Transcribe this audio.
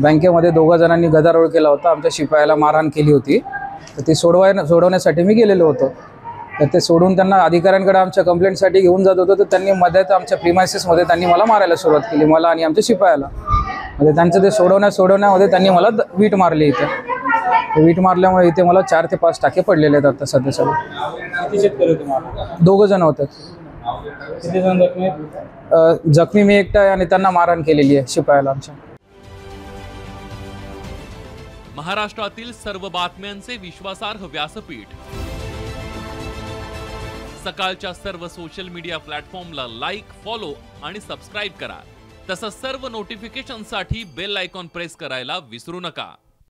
बँकेमध्ये 2 जणांनी गदारोळ केला होता, आमच्या शिपायाला मारहाण केली होती. तर ते सोडवण्यासाठी मी गेलेलो होतो. तर ते सोडून त्यांना अधिकाऱ्यांकडे आमच्या कंप्लेंटसाठी घेऊन जात होतो. तर त्यांनी मध्येच आमच्या प्रिमायसेसमध्ये त्यांनी मला मारायला सुरुवात केली, मला आणि आमच्या शिपायाला. म्हणजे त्यांचं ते सोडवण्यामध्ये त्यांनी मला वीट मारली. इथे वीट मारल्यामुळे इथे मला 4 ते 5 टाके पडलेले आहेत आता सध्या सगळे. किती शेतकरी होते मला? 2 जण होते. किती जण जखमी आहेत? जखमी मी एकटा आहे आणि त्यांना मारहाण केलेली आहे शिपायाला आमच्या. महाराष्ट्रातील सर्व बातम्यांचे विश्वासार्ह व्यासपीठ. सकाळच्या सर्व सोशल मीडिया प्लॅटफॉर्मला लाईक, फॉलो आणि सबस्क्राईब करा. तसंच सर्व नोटिफिकेशनसाठी बेल आयकॉन प्रेस करायला विसरू नका.